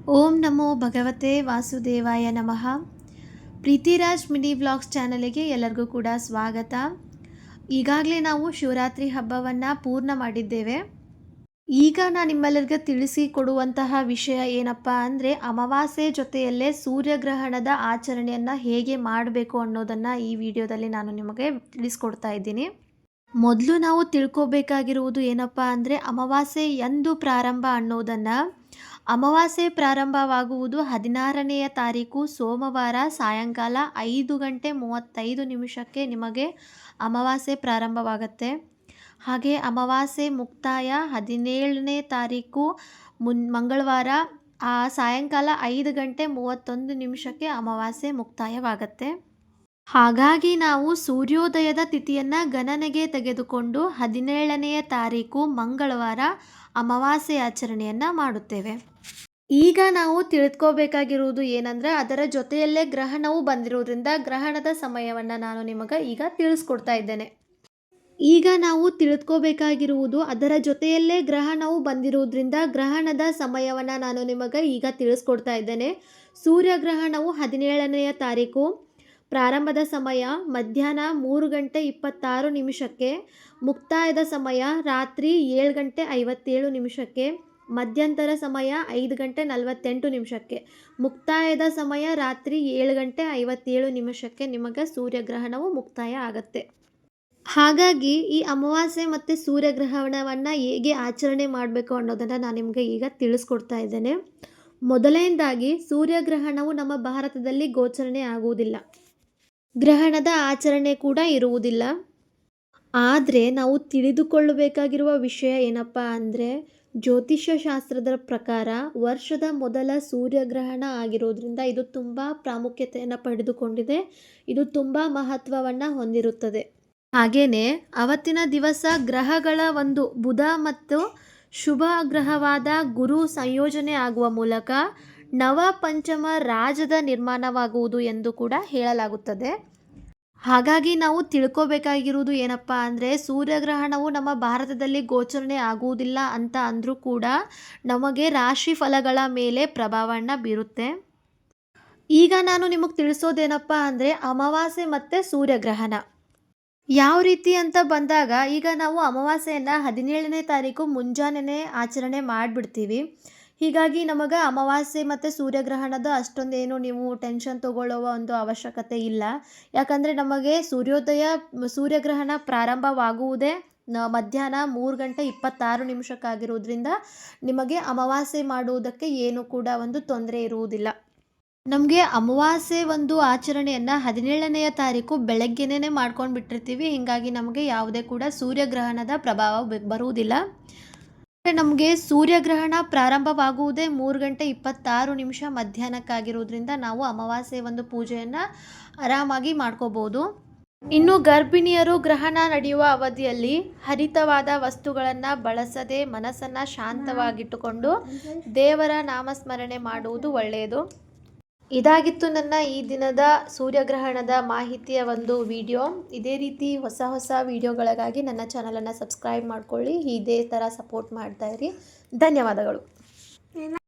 ಓಂ ನಮೋ ಭಗವತೆ ವಾಸುದೇವಾಯ ನಮಃ. ಪ್ರೀತಿರಾಜ್ mini vlogs ಚಾನಲಿಗೆ ಎಲ್ಲರಿಗೂ ಕೂಡ ಸ್ವಾಗತ. ಈಗಾಗಲೇ ನಾವು ಶಿವರಾತ್ರಿ ಹಬ್ಬವನ್ನು ಪೂರ್ಣ ಮಾಡಿದ್ದೇವೆ. ಈಗ ನಾನು ನಿಮ್ಮೆಲ್ಲರಿಗೂ ತಿಳಿಸಿಕೊಡುವಂತಹ ವಿಷಯ ಏನಪ್ಪ ಅಂದರೆ, ಅಮಾವಾಸ್ಯೆ ಜೊತೆಯಲ್ಲೇ ಸೂರ್ಯಗ್ರಹಣದ ಆಚರಣೆಯನ್ನು ಹೇಗೆ ಮಾಡಬೇಕು ಅನ್ನೋದನ್ನು ಈ ವಿಡಿಯೋದಲ್ಲಿ ನಾನು ನಿಮಗೆ ತಿಳಿಸ್ಕೊಡ್ತಾ ಇದ್ದೀನಿ. ಮೊದಲು ನಾವು ತಿಳ್ಕೊಬೇಕಾಗಿರುವುದು ಏನಪ್ಪ ಅಂದರೆ, ಅಮಾವಾಸ್ಯೆ ಎಂದು ಪ್ರಾರಂಭ ಅನ್ನೋದನ್ನು. ಅಮಾವಾಸ್ಯೆ ಪ್ರಾರಂಭವಾಗುವುದು 16ನೆಯ ತಾರೀಕು ಸೋಮವಾರ ಸಾಯಂಕಾಲ 5:35 ನಿಮಗೆ ಅಮಾವಾಸ್ಯೆ ಪ್ರಾರಂಭವಾಗುತ್ತೆ. ಹಾಗೆ ಅಮಾವಾಸ್ಯೆ ಮುಕ್ತಾಯ 17ನೇ ತಾರೀಕು ಮಂಗಳವಾರ ಸಾಯಂಕಾಲ 5:31 ಅಮಾವಾಸ್ಯೆ ಮುಕ್ತಾಯವಾಗುತ್ತೆ. ಹಾಗಾಗಿ ನಾವು ಸೂರ್ಯೋದಯದ ತಿಥಿಯನ್ನು ಗಣನೆಗೆ ತೆಗೆದುಕೊಂಡು 17ನೆಯ ತಾರೀಕು ಮಂಗಳವಾರ ಅಮಾವಾಸ್ಯೆ ಆಚರಣೆಯನ್ನು ಮಾಡುತ್ತೇವೆ. ಈಗ ನಾವು ತಿಳಿದುಕೋಬೇಕಾಗಿರುವುದು ಏನಂದರೆ, ಅದರ ಜೊತೆಯಲ್ಲೇ ಗ್ರಹಣವು ಬಂದಿರೋದ್ರಿಂದ ಗ್ರಹಣದ ಸಮಯವನ್ನು ನಾನು ನಿಮಗೆ ಈಗ ತಿಳಿಸ್ಕೊಡ್ತಾ ಇದ್ದೇನೆ. ಈಗ ನಾವು ತಿಳಿದುಕೋಬೇಕಾಗಿರುವುದು ಅದರ ಜೊತೆಯಲ್ಲೇ ಗ್ರಹಣವು ಬಂದಿರೋದ್ರಿಂದ ಗ್ರಹಣದ ಸಮಯವನ್ನು ನಾನು ನಿಮಗೆ ಈಗ ತಿಳಿಸ್ಕೊಡ್ತಾ ಇದ್ದೇನೆ. ಸೂರ್ಯಗ್ರಹಣವು 17ನೆಯ ತಾರೀಕು. ಪ್ರಾರಂಭದ ಸಮಯ ಮಧ್ಯಾಹ್ನ 3:26, ಮುಕ್ತಾಯದ ಸಮಯ ರಾತ್ರಿ 7:57, ಮಧ್ಯಂತರ ಸಮಯ 5:48, ಮುಕ್ತಾಯದ ಸಮಯ ರಾತ್ರಿ 7:57 ನಿಮಗೆ ಸೂರ್ಯಗ್ರಹಣವು ಮುಕ್ತಾಯ ಆಗುತ್ತೆ. ಹಾಗಾಗಿ ಈ ಅಮಾವಾಸ್ಯೆ ಮತ್ತು ಸೂರ್ಯಗ್ರಹಣವನ್ನು ಹೇಗೆ ಆಚರಣೆ ಮಾಡಬೇಕು ಅನ್ನೋದನ್ನು ನಾನು ನಿಮಗೆ ಈಗ ತಿಳಿಸ್ಕೊಡ್ತಾ ಇದ್ದೇನೆ. ಮೊದಲನೇದಾಗಿ ಸೂರ್ಯಗ್ರಹಣವು ನಮ್ಮ ಭಾರತದಲ್ಲಿ ಗೋಚರಣೆ ಆಗುವುದಿಲ್ಲ, ಗ್ರಹಣದ ಆಚರಣೆ ಕೂಡ ಇರುವುದಿಲ್ಲ. ಆದರೆ ನಾವು ತಿಳಿದುಕೊಳ್ಳಬೇಕಾಗಿರುವ ವಿಷಯ ಏನಪ್ಪ ಅಂದರೆ, ಜ್ಯೋತಿಷ್ಯ ಶಾಸ್ತ್ರದ ಪ್ರಕಾರ ವರ್ಷದ ಮೊದಲ ಸೂರ್ಯಗ್ರಹಣ ಆಗಿರೋದ್ರಿಂದ ಇದು ತುಂಬ ಪ್ರಾಮುಖ್ಯತೆಯನ್ನು ಪಡೆದುಕೊಂಡಿದೆ. ಇದು ತುಂಬ ಮಹತ್ವವನ್ನು ಹೊಂದಿರುತ್ತದೆ. ಹಾಗೆಯೇ ಅವತ್ತಿನ ದಿವಸ ಗ್ರಹಗಳ ಒಂದು ಬುಧ ಮತ್ತು ಶುಭ ಗ್ರಹವಾದ ಗುರು ಸಂಯೋಜನೆ ಆಗುವ ಮೂಲಕ ನವಪಂಚಮ ರಾಜದ ನಿರ್ಮಾಣವಾಗುವುದು ಎಂದು ಕೂಡ ಹೇಳಲಾಗುತ್ತದೆ. ಹಾಗಾಗಿ ನಾವು ತಿಳ್ಕೊಬೇಕಾಗಿರುವುದು ಏನಪ್ಪ ಅಂದರೆ, ಸೂರ್ಯಗ್ರಹಣವು ನಮ್ಮ ಭಾರತದಲ್ಲಿ ಗೋಚರಣೆ ಆಗುವುದಿಲ್ಲ ಅಂತ ಅಂದರೂ ಕೂಡ ನಮಗೆ ರಾಶಿ ಫಲಗಳ ಮೇಲೆ ಪ್ರಭಾವವನ್ನು ಬೀರುತ್ತೆ. ಈಗ ನಾನು ನಿಮಗೆ ತಿಳಿಸೋದೇನಪ್ಪ ಅಂದರೆ, ಅಮಾವಾಸ್ಯೆ ಮತ್ತು ಸೂರ್ಯಗ್ರಹಣ ಯಾವ ರೀತಿ ಅಂತ ಬಂದಾಗ, ಈಗ ನಾವು ಅಮಾವಾಸ್ಯೆಯನ್ನು 17ನೇ ತಾರೀಕು ಮುಂಜಾನೆ ಆಚರಣೆ ಮಾಡಿಬಿಡ್ತೀವಿ. ಹೀಗಾಗಿ ನಮಗೆ ಅಮಾವಾಸ್ಯೆ ಮತ್ತು ಸೂರ್ಯಗ್ರಹಣದ ಅಷ್ಟೊಂದೇನು ನೀವು ಟೆನ್ಷನ್ ತೊಗೊಳ್ಳೋ ಒಂದು ಅವಶ್ಯಕತೆ ಇಲ್ಲ. ಯಾಕಂದರೆ ನಮಗೆ ಸೂರ್ಯಗ್ರಹಣ ಪ್ರಾರಂಭವಾಗುವುದೇ ಮಧ್ಯಾಹ್ನ 3:26 ಆಗಿರೋದ್ರಿಂದ ನಿಮಗೆ ಅಮಾವಾಸ್ಯೆ ಮಾಡುವುದಕ್ಕೆ ಏನು ಕೂಡ ಒಂದು ತೊಂದರೆ ಇರುವುದಿಲ್ಲ. ನಮಗೆ ಅಮಾವಾಸ್ಯೆ ಒಂದು ಆಚರಣೆಯನ್ನು 17ನೆಯ ತಾರೀಕು ಬೆಳಗ್ಗೆನೇ ಮಾಡ್ಕೊಂಡು ಬಿಟ್ಟಿರ್ತೀವಿ. ಹೀಗಾಗಿ ನಮಗೆ ಯಾವುದೇ ಕೂಡ ಸೂರ್ಯಗ್ರಹಣದ ಪ್ರಭಾವ ಬರುವುದಿಲ್ಲ. ನಮಗೆ ಸೂರ್ಯಗ್ರಹಣ ಪ್ರಾರಂಭವಾಗುವುದೇ 3:26 ಮಧ್ಯಾಹ್ನಕ್ಕಾಗಿರೋದ್ರಿಂದ ನಾವು ಅಮಾವಾಸ್ಯೆ ಒಂದು ಪೂಜೆಯನ್ನು ಆರಾಮಾಗಿ ಮಾಡ್ಕೋಬೋದು. ಇನ್ನು ಗರ್ಭಿಣಿಯರು ಗ್ರಹಣ ನಡೆಯುವ ಅವಧಿಯಲ್ಲಿ ಹರಿತವಾದ ವಸ್ತುಗಳನ್ನು ಬಳಸದೆ ಮನಸ್ಸನ್ನು ಶಾಂತವಾಗಿಟ್ಟುಕೊಂಡು ದೇವರ ನಾಮಸ್ಮರಣೆ ಮಾಡುವುದು ಒಳ್ಳೆಯದು. ಇದಾಗಿತ್ತು ನನ್ನ ಈ ದಿನದ ಸೂರ್ಯಗ್ರಹಣದ ಮಾಹಿತಿಯ ಒಂದು ವಿಡಿಯೋ. ಇದೇ ರೀತಿ ಹೊಸ ವಿಡಿಯೋಗಳಿಗಾಗಿ ನನ್ನ ಚಾನಲನ್ನು ಸಬ್ಸ್ಕ್ರೈಬ್ ಮಾಡ್ಕೊಳ್ಳಿ. ಇದೇ ಥರ ಸಪೋರ್ಟ್ ಮಾಡ್ತಾಯಿರಿ. ಧನ್ಯವಾದಗಳು.